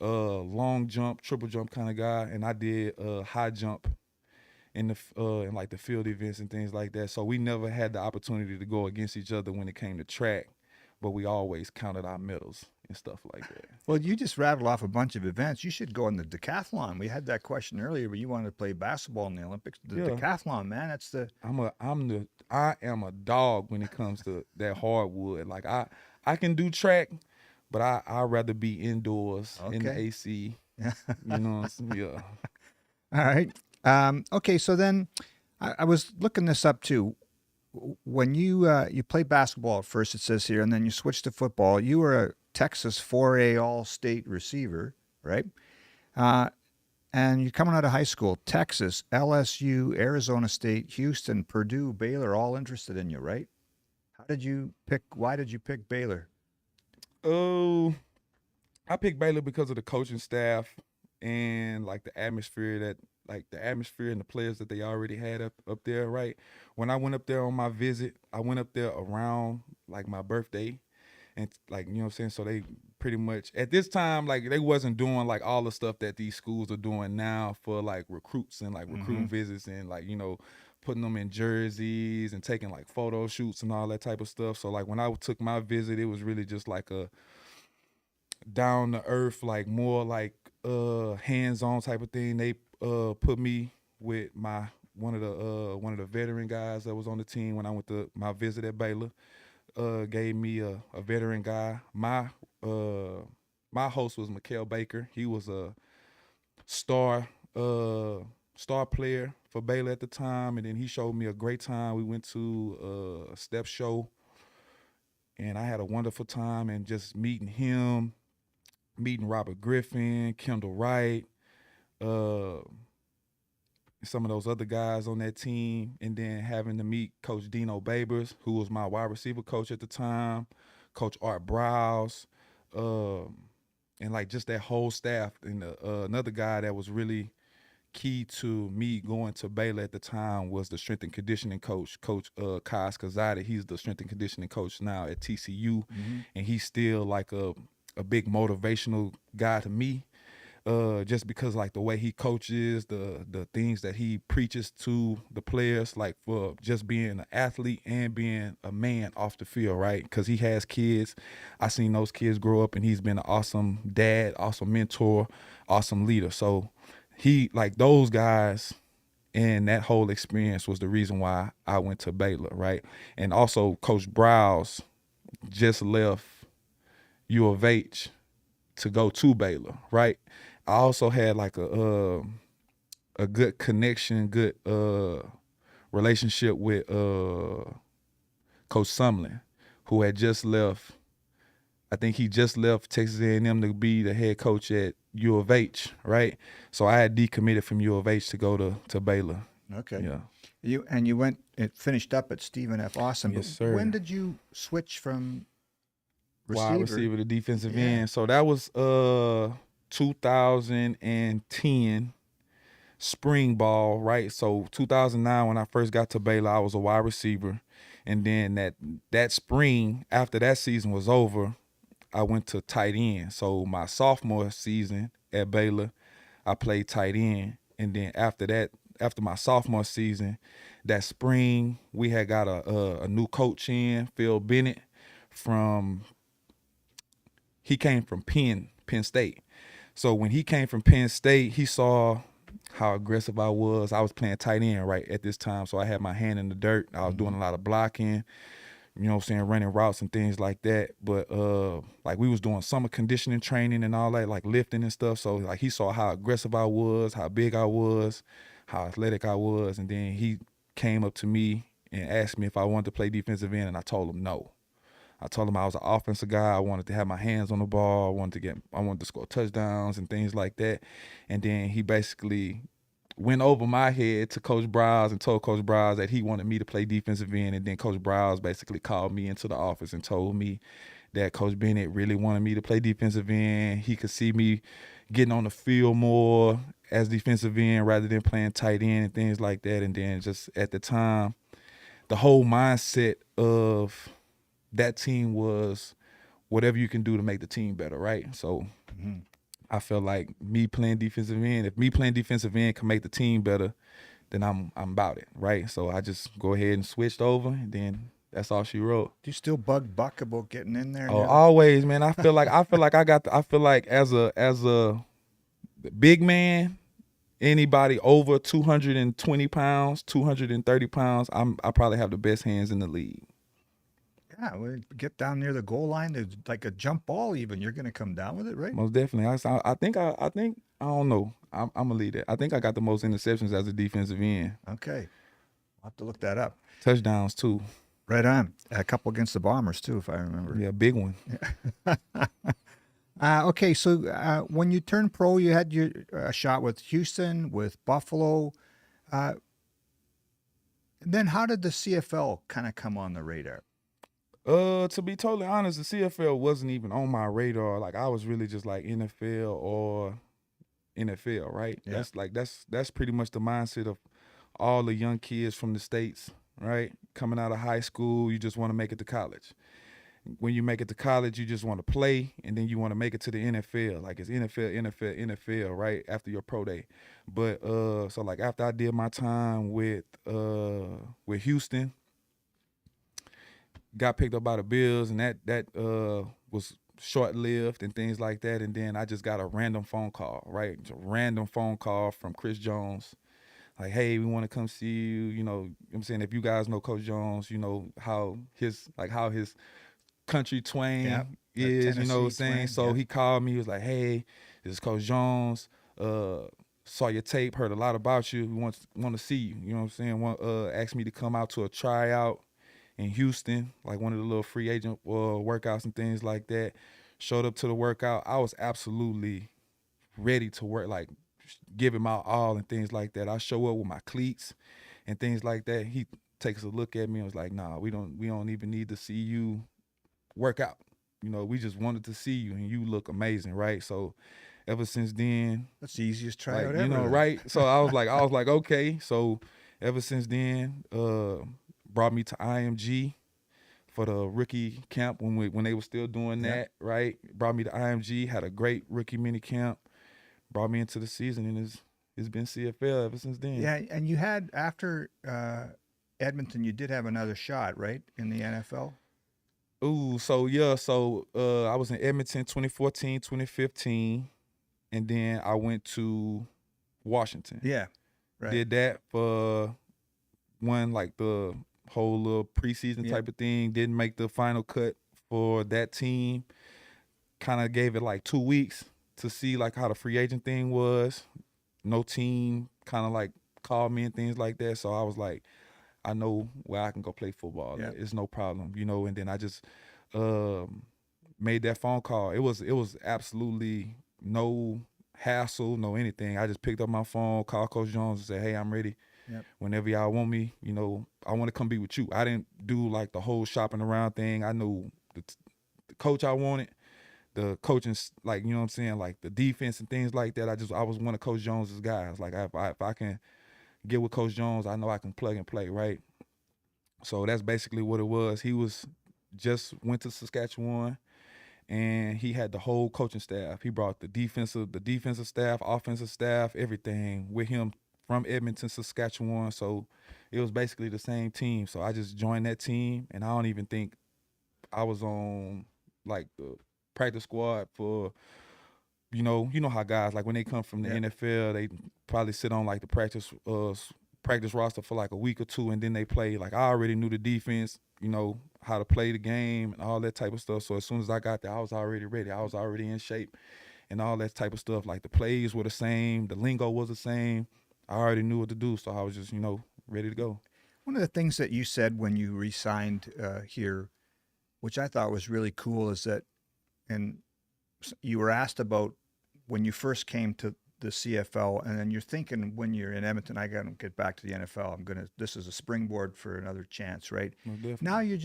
Speaker 2: long jump, triple jump kind of guy, and I did high jump in like the field events and things like that. So we never had the opportunity to go against each other when it came to track, but we always counted our medals and stuff like that.
Speaker 1: Well, you just rattled off a bunch of events. You should go in the decathlon. We had that question earlier, but you wanted to play basketball in the Olympics. The
Speaker 2: Yeah.
Speaker 1: decathlon, man, that's the.
Speaker 2: I am a dog when it comes to that hardwood. Like I can do track, but I'd rather be indoors in the
Speaker 1: Okay.
Speaker 2: AC. You know what I'm saying? Yeah.
Speaker 1: All right. Okay, so then I was looking this up too. When you played basketball at first, it says here, and then you switched to football. You were a Texas 4A All-State receiver, right? And you're coming out of high school, Texas, LSU, Arizona State, Houston, Purdue, Baylor, all interested in you, right? Why did you pick Baylor?
Speaker 2: Oh, I picked Baylor because of the coaching staff and like the atmosphere and the players that they already had up there, right? When I went up there on my visit, I went up there around like my birthday, and like, you know what I'm saying? So they pretty much at this time, like they wasn't doing like all the stuff that these schools are doing now for like recruits and like recruiting visits and like, you know, putting them in jerseys and taking like photo shoots and all that type of stuff. So like when I took my visit, it was really just like a down to earth, like more like hands-on type of thing. They put me with one of the veteran guys that was on the team when I went to my visit at Baylor. Gave me a veteran guy. My host was Mikael Baker. He was a star player for Baylor at the time, and then he showed me a great time. We went to a step show, and I had a wonderful time, and just meeting him, meeting Robert Griffin, Kendall Wright, some of those other guys on that team, and then having to meet Coach Dino Babers, who was my wide receiver coach at the time, Coach Art Browse, and like just that whole staff. And another guy that was really key to me going to Baylor at the time was the strength and conditioning coach, Coach Kai Skazada. He's the strength and conditioning coach now at TCU, and he's still like a big motivational guy to me. Just because like the way he coaches, the things that he preaches to the players, like for just being an athlete and being a man off the field, right? Because he has kids. I seen those kids grow up, and he's been an awesome dad, awesome mentor, awesome leader. So he, like those guys and that whole experience was the reason why I went to Baylor, right? And also Coach Browse just left U of H to go to Baylor, right? I also had like a good connection, good relationship with Coach Sumlin, who had just left. I think he just left Texas A&M to be the head coach at U of H, right? So I had decommitted from U of H to go to Baylor.
Speaker 1: Okay.
Speaker 2: Yeah.
Speaker 1: You went. It finished up at Stephen F. Austin.
Speaker 2: Yes,
Speaker 1: but
Speaker 2: sir.
Speaker 1: When did you switch from receiver?
Speaker 2: Wide receiver to defensive end. So that was 2010 spring ball, right? So 2009, when I first got to Baylor, I was a wide receiver. And then that spring, after that season was over, I went to tight end. So my sophomore season at Baylor, I played tight end. And then after that, after my sophomore season, that spring we had got a new coach in, Phil Bennett, he came from Penn State. So when he came from Penn State, he saw how aggressive I was. I was playing tight end right at this time, so I had my hand in the dirt. I was doing a lot of blocking, you know what I'm saying, running routes and things like that. But like we was doing summer conditioning training and all that, like lifting and stuff. So like he saw how aggressive I was, how big I was, how athletic I was, and then he came up to me and asked me if I wanted to play defensive end, and I told him no. I told him I was an offensive guy. I wanted to have my hands on the ball. I wanted to score touchdowns and things like that. And then he basically went over my head to Coach Browse and told Coach Browse that he wanted me to play defensive end. And then Coach Browse basically called me into the office and told me that Coach Bennett really wanted me to play defensive end. He could see me getting on the field more as defensive end rather than playing tight end and things like that. And then just at the time, the whole mindset of that team was whatever you can do to make the team better, right? So I felt like me playing defensive end, if me playing defensive end can make the team better, then I'm about it, right? So I just go ahead and switched over, and then that's all she wrote.
Speaker 1: Do you still bug Buck about getting in there?
Speaker 2: Oh, always, man. I feel like as a big man, anybody over 220 pounds, 230 pounds, I probably have the best hands in the league.
Speaker 1: Yeah, we get down near the goal line. There's like a jump ball. Even you're going to come down with it, right?
Speaker 2: Most definitely. I think I don't know. I'm gonna lead it. I think I got the most interceptions as a defensive end.
Speaker 1: Okay, I'll have to look that up.
Speaker 2: Touchdowns too.
Speaker 1: Right on. A couple against the Bombers too, if I remember.
Speaker 2: Yeah, big one.
Speaker 1: Okay, so when you turned pro, you had your shot with Houston, with Buffalo. Then how did the CFL kind of come on the radar?
Speaker 2: To be totally honest, the CFL wasn't even on my radar. Like I was really just like NFL or NFL, right?
Speaker 1: Yeah.
Speaker 2: That's pretty much the mindset of all the young kids from the States, right? Coming out of high school, you just want to make it to college. When you make it to college, you just want to play, and then you want to make it to the NFL. Like it's NFL, right? After your pro day. But so like after I did my time with Houston, got picked up by the Bills, and that was short-lived and things like that. And then I just got a random phone call, right? Just a random phone call from Chris Jones. Like, hey, we want to come see you. You know what I'm saying? If you guys know Coach Jones, you know how his country twang is, you know what I'm saying?
Speaker 1: Twang,
Speaker 2: So he called me, he was like, hey, this is Coach Jones. Saw your tape, heard a lot about you. We want to see you. You know what I'm saying? Asked me to come out to a tryout in Houston, like one of the little free agent workouts and things like that. Showed up to the workout. I was absolutely ready to work, like give it my all and things like that. I show up with my cleats and things like that. He takes a look at me and was like, nah, we don't even need to see you work out. You know, we just wanted to see you, and you look amazing, right? So ever since then,
Speaker 1: that's the easiest tryout
Speaker 2: like,
Speaker 1: ever.
Speaker 2: you know, right? So I was like, okay. So ever since then, brought me to IMG for the rookie camp when they were still doing that, right? Brought me to IMG, had a great rookie mini camp, brought me into the season, and it's been CFL ever since then.
Speaker 1: Yeah, and you had after Edmonton, you did have another shot, right, in the NFL?
Speaker 2: Ooh, so yeah, I was in Edmonton 2014, 2015, and then I went to Washington.
Speaker 1: Yeah, right.
Speaker 2: Did that for one, like the whole little preseason type of thing. Didn't make the final cut for that team. Kind of gave it like 2 weeks to see like how the free agent thing was. No team kind of like called me and things like that. So I was like, I know where I can go play football.
Speaker 1: Yeah.
Speaker 2: It's no problem, you know. And then I just made that phone call. It was absolutely no hassle, no anything. I just picked up my phone, called Coach Jones, and said, "Hey, I'm ready.
Speaker 1: Yep.
Speaker 2: Whenever y'all want me, you know, I want to come be with you." I didn't do like the whole shopping around thing. I knew the coach I wanted, the coaching, like, you know what I'm saying, like the defense and things like that. I was one of Coach Jones's guys. Like if I can get with Coach Jones, I know I can plug and play, right? So that's basically what it was. He just went to Saskatchewan, and he had the whole coaching staff. He brought the defensive staff, offensive staff, everything with him from Edmonton, Saskatchewan. So it was basically the same team. So I just joined that team, and I don't even think I was on like the practice squad for, you know how guys, like when they come from the NFL, they probably sit on like the practice roster for like a week or two, and then they play. Like I already knew the defense, how to play the game and all that type of stuff. So as soon as I got there, I was already ready. I was already in shape and all that type of stuff. Like the plays were the same, the lingo was the same. I already knew what to do, so I was just, ready to go.
Speaker 1: One of the things that you said when you re-signed here, which I thought was really cool, is that, and you were asked about when you first came to the CFL, and then you're thinking when you're in Edmonton, I got to get back to the NFL. This is a springboard for another chance, right? Now you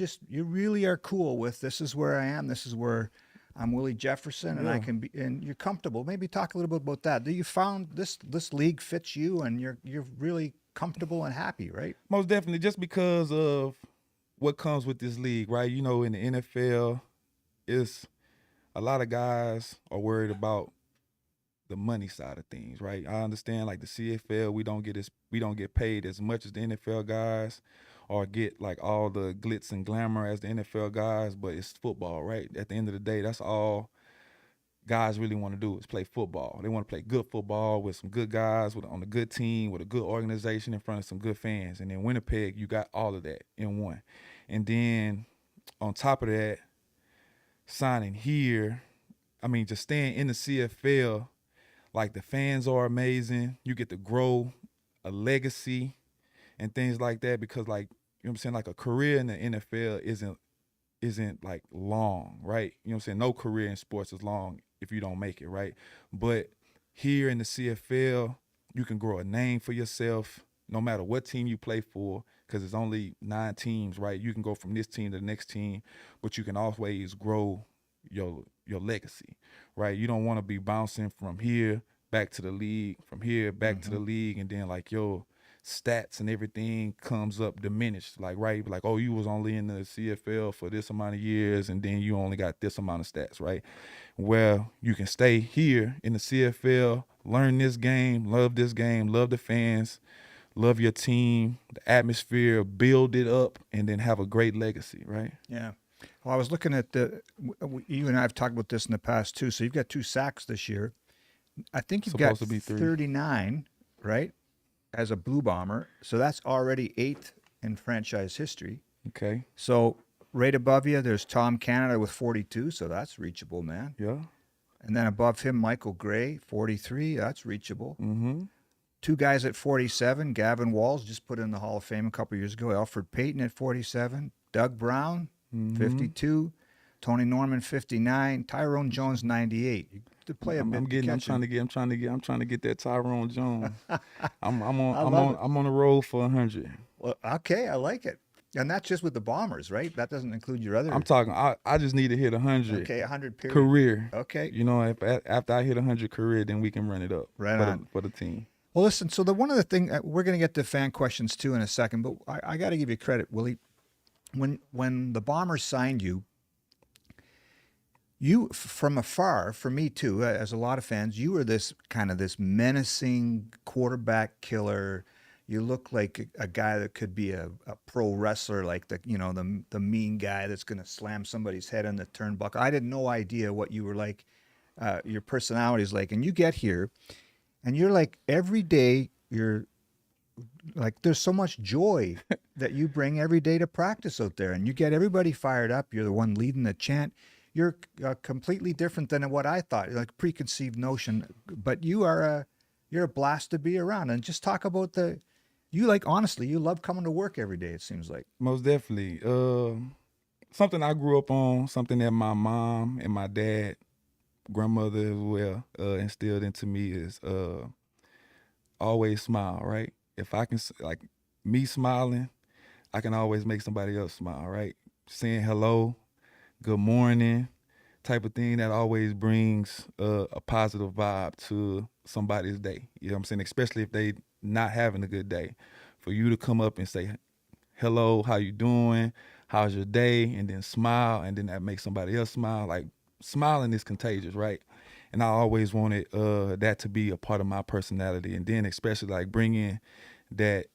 Speaker 1: really are cool with, this is where I am. This is where I'm Willie Jefferson, and I can be, and you're comfortable. Maybe talk a little bit about that. Do you found this league fits you, and you're really comfortable and happy, right?
Speaker 2: Most definitely, just because of what comes with this league, right? In the NFL, it's a lot of guys are worried about the money side of things, right? I understand, like the CFL, we don't get paid as much as the NFL guys, or get like all the glitz and glamour as the NFL guys, but it's football, right? At the end of the day, that's all guys really want to do is play football. They want to play good football with some good guys, on a good team, with a good organization in front of some good fans. And in Winnipeg, you got all of that in one. And then on top of that, signing here, just staying in the CFL, like the fans are amazing. You get to grow a legacy and things like that, because like, like a career in the NFL isn't like long, right? No career in sports is long if you don't make it, right? But here in the CFL, you can grow a name for yourself no matter what team you play for, because it's only 9 teams, right? You can go from this team to the next team, but you can always grow your legacy, right? You don't want to be bouncing from here back to the league, from here back to the league, and then like your stats and everything comes up diminished, like, right? Like, oh, you was only in the CFL for this amount of years, and then you only got this amount of stats, right? Well, you can stay here in the CFL, learn this game, love the fans, love your team, the atmosphere, build it up, and then have a great legacy, right?
Speaker 1: Yeah. Well, I was looking at you and I have talked about this in the past too. So you've got 2 sacks this year. I think you've got 39, right, as a Blue Bomber. So that's already 8th in franchise history.
Speaker 2: Okay.
Speaker 1: So right above you, there's Tom Canada with 42. So that's reachable, man.
Speaker 2: Yeah.
Speaker 1: And then above him, Michael Gray, 43. That's reachable.
Speaker 2: Mm-hmm.
Speaker 1: 2 guys at 47. Gavin Walls just put in the Hall of Fame a couple years ago. Alfred Payton at 47. Doug Brown, 52. Tony Norman, 59. Tyrone Jones, 98. You to play a bit.
Speaker 2: I'm trying to get that Tyrone Jones. I'm on the road for 100.
Speaker 1: Well, okay, I like it. And that's just with the Bombers, right? That doesn't include your other.
Speaker 2: I'm talking. I just need to hit 100.
Speaker 1: Okay, 100 period.
Speaker 2: Career.
Speaker 1: Okay.
Speaker 2: After I hit 100 career, then we can run it up.
Speaker 1: Right
Speaker 2: for the team.
Speaker 1: Well, listen. So one of the things we're going to get to fan questions too in a second, but I got to give you credit, Willie. When the Bombers signed you, from afar, for me too, as a lot of fans, you were this menacing quarterback killer. You look like a guy that could be a pro wrestler, like the mean guy that's going to slam somebody's head on the turnbuckle. I had no idea what you were like, your personality is like. And you get here, and you're like, every day you're like, there's so much joy that you bring every day to practice out there, and you get everybody fired up. You're the one leading the chant. You're completely different than what I thought, like preconceived notion. But you're a blast to be around. And just talk about honestly, you love coming to work every day, it seems like.
Speaker 2: Most definitely. Something I grew up on, something that my mom and my dad, grandmother as well, instilled into me is always smile, right? If I can, like me smiling, I can always make somebody else smile, right? Saying hello, good morning type of thing, that always brings a positive vibe to somebody's day. You know what I'm saying? Especially if they not having a good day. For you to come up and say, hello, how you doing? How's your day? And then smile, and then that makes somebody else smile. Like, smiling is contagious, right? and I always wanted that to be a part of my personality. And then especially like bringing that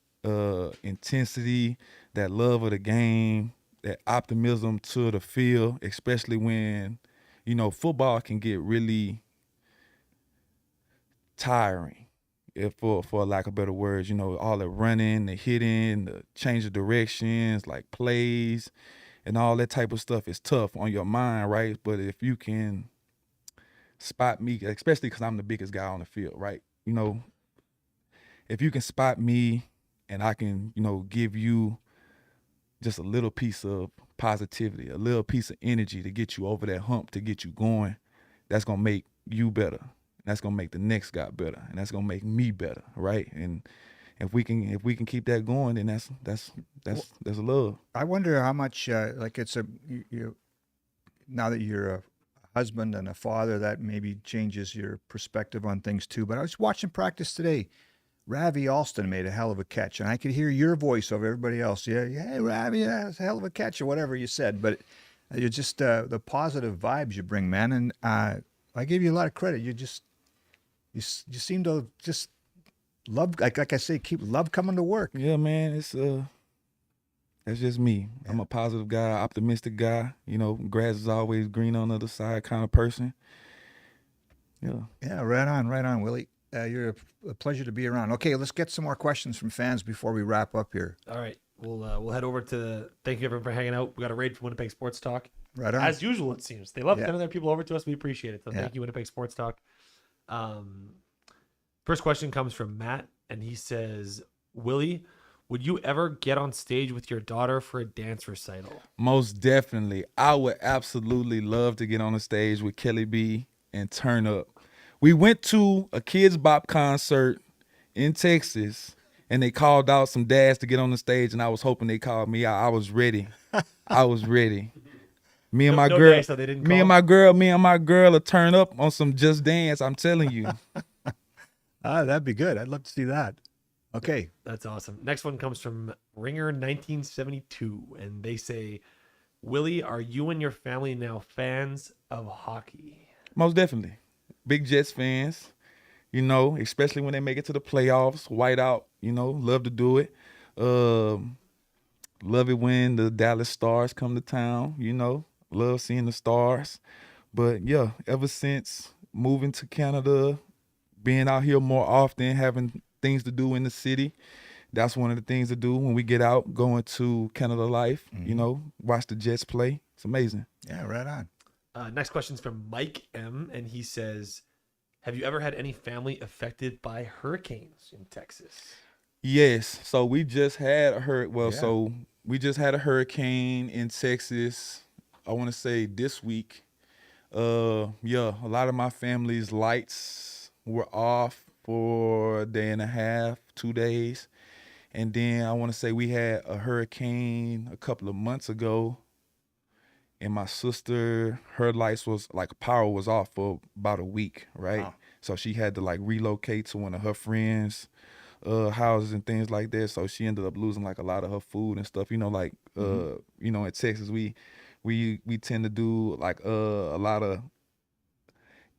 Speaker 2: intensity, that love of the game, that optimism to the field, especially when, you know, football can get really tiring, if for lack of better words, you know, all the running, the hitting, the change of directions, like plays and all that type of stuff is tough on your mind, right? But if you can spot me, especially because I'm the biggest guy on the field, right? You know, if you can spot me and I can, you know, give you just a little piece of positivity, a little piece of energy to get you over that hump, to get you going, that's gonna make you better. That's gonna make the next guy better, and that's gonna make me better, right? And if we can keep that going, then that's love.
Speaker 1: I wonder how much like now that you're a husband and a father, that maybe changes your perspective on things too. But I was watching practice today. Ravi Alston made a hell of a catch, and I could hear your voice over everybody else. Yeah, hey Ravi, that's a hell of a catch, or whatever you said. But you're just the positive vibes you bring, man, and I give you a lot of credit. You seem to just love, like I say, keep love coming to work.
Speaker 2: Yeah, man, that's just me. Yeah. I'm a positive guy, optimistic guy. You know, grass is always green on the other side kind of person. Yeah.
Speaker 1: Yeah, right on, Willie. You're a pleasure to be around. Okay, let's get some more questions from fans before we wrap up here.
Speaker 4: All right, we'll head over to. Thank you everyone for hanging out. We got a raid from Winnipeg Sports Talk.
Speaker 1: Right on.
Speaker 4: As usual, it seems they love sending their people over to us. We appreciate it. So thank you, Winnipeg Sports Talk. First question comes from Matt, and he says, "Willie, would you ever get on stage with your daughter for a dance recital?"
Speaker 2: Most definitely. I would absolutely love to get on the stage with Kelly B and turn up. We went to a Kids Bop concert in Texas, and they called out some dads to get on the stage, and I was hoping they called me out. I was ready. I was ready. Me and my girl,
Speaker 4: so they didn't
Speaker 2: me and my girl will turn up on some Just Dance. I'm telling you.
Speaker 1: That'd be good. I'd love to see that. Okay.
Speaker 4: That's awesome. Next one comes from Ringer 1972, and they say, "Willie, are you and your family now fans of hockey?"
Speaker 2: Most definitely. Big Jets fans, you know, especially when they make it to the playoffs. White out, you know, love to do it. Love it when the Dallas Stars come to town, you know. Love seeing the Stars. But, yeah, ever since moving to Canada, being out here more often, having things to do in the city, that's one of the things to do when we get out, going to Canada Life, you know, watch the Jets play. It's amazing.
Speaker 1: Yeah, right on.
Speaker 4: Next question is from Mike M, and he says, "Have you ever had any family affected by hurricanes in Texas?"
Speaker 2: Yes. So we just had a we just had a hurricane in Texas. I want to say this week. A lot of my family's lights were off for a day and a half, 2 days. And then I want to say we had a hurricane a couple of months ago. And my sister, her lights was like power was off for about a week, right? Wow. So she had to like relocate to one of her friends' houses and things like that. So she ended up losing like a lot of her food and stuff. You know, like you know, in Texas we tend to do like a lot of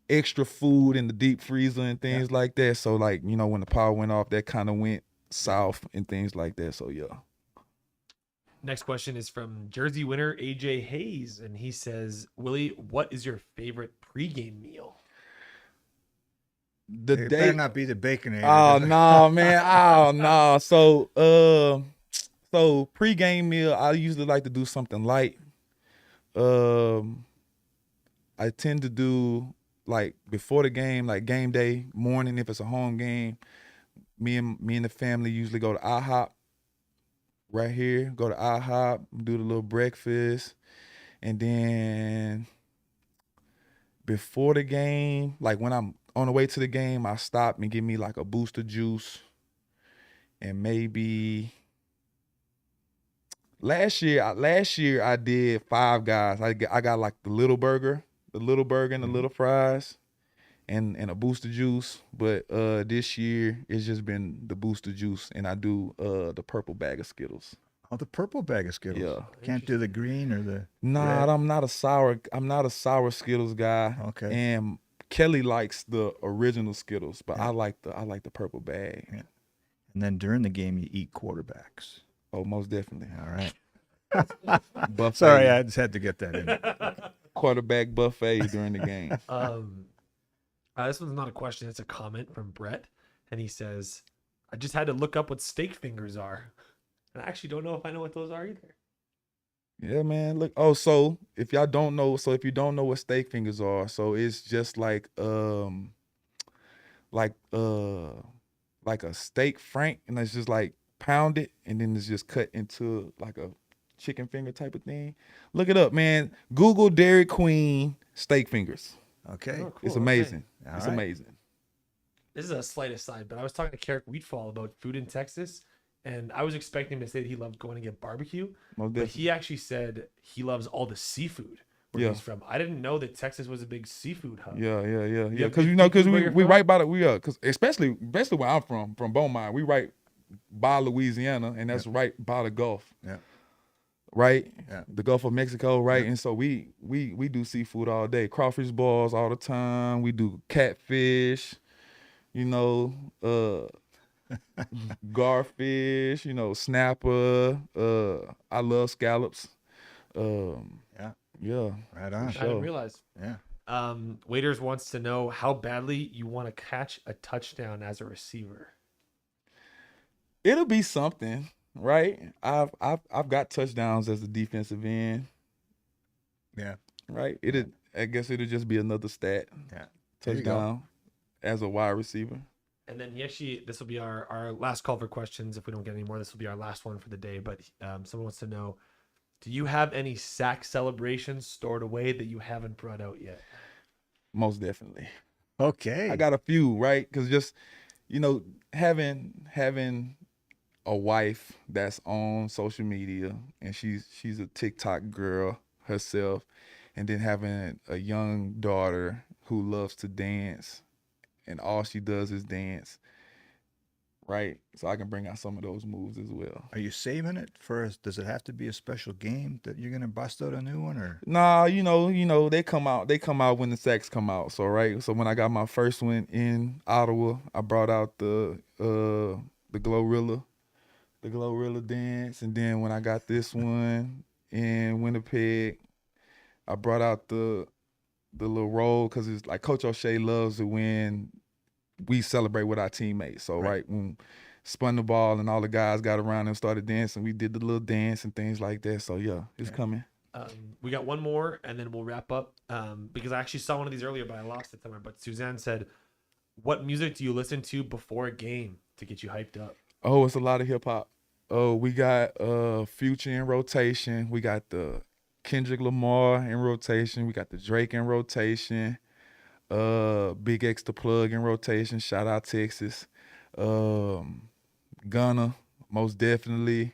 Speaker 2: extra food in the deep freezer and things like that. So like, you know, when the power went off, that kind of went south and things like that. So yeah.
Speaker 4: Next question is from Jersey winner AJ Hayes, and he says, "Willie, what is your favorite pregame meal?"
Speaker 1: It better not be the Baconator.
Speaker 2: Oh no, man. Oh no. So pregame meal, I usually like to do something light. I tend to do like before the game, like game day morning, if it's a home game. Me and the family usually go to IHOP. Right here, go to IHOP, do the little breakfast, and then before the game, like when I'm on the way to the game, I stop and give me like a booster juice, and maybe last year I did Five Guys. I got like the little burger and the little fries, and a booster juice. But this year it's just been the booster juice, and I do the purple bag of Skittles.
Speaker 1: Oh, the purple bag of Skittles.
Speaker 2: Yeah.
Speaker 1: Can't do the green or the
Speaker 2: Nah,
Speaker 1: red?
Speaker 2: I'm not a sour Skittles guy.
Speaker 1: Okay.
Speaker 2: And Kelly likes the original Skittles, but I like the purple bag.
Speaker 1: Yeah. And then during the game, you eat quarterbacks.
Speaker 2: Oh, most definitely.
Speaker 1: All right.
Speaker 2: Buffet.
Speaker 1: Sorry, I just had to get that in.
Speaker 2: Quarterback buffet during the game.
Speaker 4: This one's not a question; it's a comment from Brett, and he says, "I just had to look up what steak fingers are, and I actually don't know if I know what those are either."
Speaker 2: Yeah, man. Look. Oh, so if you don't know what steak fingers are, so it's just like a steak frank, and it's just like pounded, and then it's just cut into like a chicken finger type of thing. Look it up, man. Google Dairy Queen steak fingers.
Speaker 1: Okay.
Speaker 4: Oh, cool.
Speaker 2: It's amazing.
Speaker 1: Okay.
Speaker 2: It's
Speaker 1: All right.
Speaker 2: amazing.
Speaker 4: This is a slight aside, but I was talking to Carrick Wheatfall about food in Texas, and I was expecting him to say that he loved going to get barbecue,
Speaker 2: Most
Speaker 4: but
Speaker 2: definitely.
Speaker 4: he actually said he loves all the seafood where
Speaker 2: Yeah.
Speaker 4: he's from. I didn't know that Texas was a big seafood hub.
Speaker 2: Yeah.
Speaker 4: have
Speaker 2: Because
Speaker 4: good
Speaker 2: because
Speaker 4: seafood where you're
Speaker 2: we
Speaker 4: from?
Speaker 2: right by because especially where I'm from Beaumont, we right by Louisiana, and that's right by the Gulf.
Speaker 1: Yeah.
Speaker 2: Right,
Speaker 1: Yeah.
Speaker 2: the Gulf of Mexico, right, and so we do seafood all day, crawfish balls all the time. We do catfish, garfish, snapper. I love scallops.
Speaker 1: Yeah.
Speaker 2: Yeah,
Speaker 1: Right on.
Speaker 4: I didn't realize.
Speaker 1: Yeah.
Speaker 4: Waiters wants to know how badly you want to catch a touchdown as a receiver.
Speaker 2: it'll be something, right? I've got touchdowns as a defensive end,
Speaker 1: Yeah.
Speaker 2: right? I guess it'll just be another stat.
Speaker 1: Yeah. There you go.
Speaker 2: Touchdown as a wide receiver.
Speaker 4: And then this will be our last call for questions. If we don't get any more, this will be our last one for the day. But someone wants to know, do you have any sack celebrations stored away that you haven't brought out yet?
Speaker 2: Most definitely.
Speaker 1: Okay.
Speaker 2: I got a few, right? Because just, having a wife that's on social media and she's a TikTok girl herself, and then having a young daughter who loves to dance and all she does is dance, right? So I can bring out some of those moves as well.
Speaker 1: Are you saving it for? Does it have to be a special game that you're gonna bust out a new one, or?
Speaker 2: Nah, they come out when the sacks come out. So right. So when I got my first one in Ottawa, I brought out the Glorilla dance, and then when I got this one in Winnipeg, I brought out the little roll, because it's like Coach O'Shea loves it when we celebrate with our teammates. So right when spun the ball and all the guys got around and started dancing, we did the little dance and things like that. So yeah, it's coming.
Speaker 4: We got one more, and then we'll wrap up. Because I actually saw one of these earlier, but I lost it somewhere. But Suzanne said, "What music do you listen to before a game to get you hyped up?"
Speaker 2: Oh, it's a lot of hip hop. Oh, we got Future in rotation. We got the Kendrick Lamar in rotation. We got the Drake in rotation. Big X the Plug in rotation. Shout out Texas. Gunna, most definitely.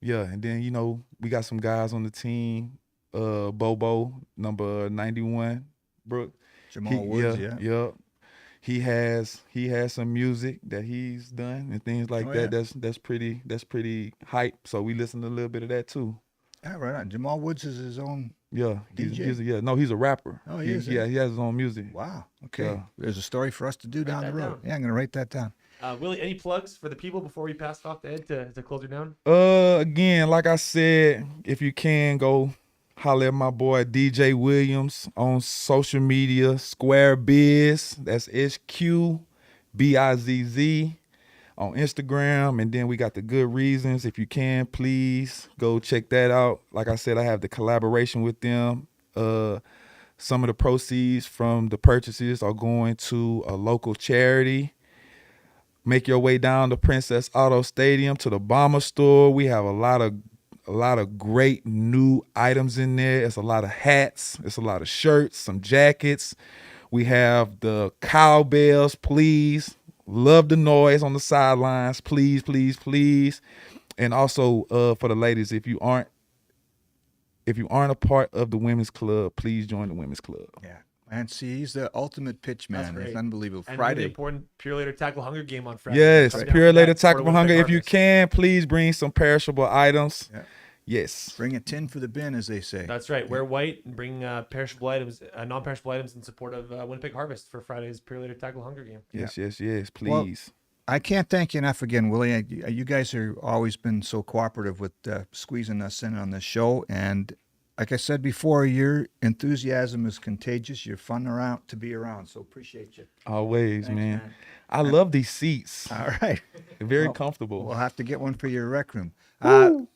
Speaker 2: Yeah, and then we got some guys on the team. Bobo, number 91, Brooke.
Speaker 1: Jamal Woods, yeah.
Speaker 2: Yeah. He has some music that he's done and things like that.
Speaker 1: Yeah.
Speaker 2: That's pretty hype. So we listen to a little bit of that too.
Speaker 1: Yeah, right on. Jamal Woods is his own.
Speaker 2: Yeah,
Speaker 1: DJ?
Speaker 2: he's a rapper.
Speaker 1: Oh, he is,
Speaker 2: Yeah, he has his own music.
Speaker 1: Wow. Okay.
Speaker 2: Yeah.
Speaker 1: There's a story for us to do down the
Speaker 4: that
Speaker 1: road.
Speaker 4: down.
Speaker 1: Yeah, I'm gonna write that down.
Speaker 4: Willie, any plugs for the people before we pass it off to Ed to close it down?
Speaker 2: Again, like I said, if you can go holler at my boy DJ Williams on social media, Square Biz. That's SQBIZZ on Instagram. And then we got the Good Reasons. If you can, please go check that out. Like I said, I have the collaboration with them. Some of the proceeds from the purchases are going to a local charity. Make your way down to Princess Auto Stadium to the Bomber Store. We have a lot of great new items in there. It's a lot of hats. It's a lot of shirts, some jackets. We have the cowbells. Please love the noise on the sidelines. Please, please, please. And also for the ladies, if you aren't a part of the women's club, please join the women's club.
Speaker 1: Yeah. And see, he's the ultimate pitch man.
Speaker 4: That's great.
Speaker 1: It's unbelievable.
Speaker 4: And
Speaker 1: Friday.
Speaker 4: really important Pure Later Tackle Hunger game on Friday.
Speaker 2: Yes,
Speaker 4: Come down
Speaker 2: Pure
Speaker 4: for
Speaker 2: Later
Speaker 4: that, support
Speaker 2: Tackle
Speaker 4: a
Speaker 2: for Hunger.
Speaker 4: Winnipeg
Speaker 2: If you
Speaker 4: Harvest.
Speaker 2: can, please bring some perishable items.
Speaker 1: Yeah.
Speaker 2: Yes.
Speaker 1: Bring a tin for the bin, as they say.
Speaker 4: That's right. Wear white and bring perishable items, non-perishable items in support of Winnipeg Harvest for Friday's Pure Later Tackle Hunger Game.
Speaker 2: Yes. Please.
Speaker 1: Well, I can't thank you enough again, Willie. You guys are always been so cooperative with squeezing us in on this show. And like I said before, your enthusiasm is contagious. You're fun to be around. So appreciate you.
Speaker 2: Always, man. I love these seats.
Speaker 1: All right.
Speaker 2: They're very comfortable.
Speaker 1: We'll have to get one for your rec room.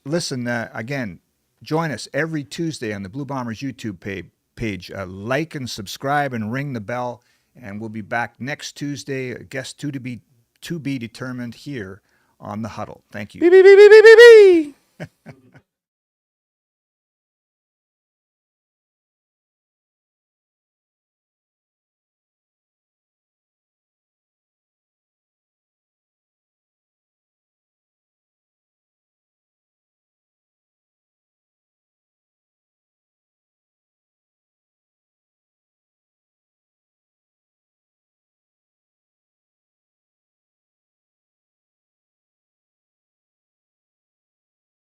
Speaker 1: Listen, again, join us every Tuesday on the Blue Bombers YouTube page. Like and subscribe and ring the bell. And we'll be back next Tuesday. A guest to be determined here on the Huddle. Thank you.
Speaker 2: Beep, beep, beep, beep, beep, beep.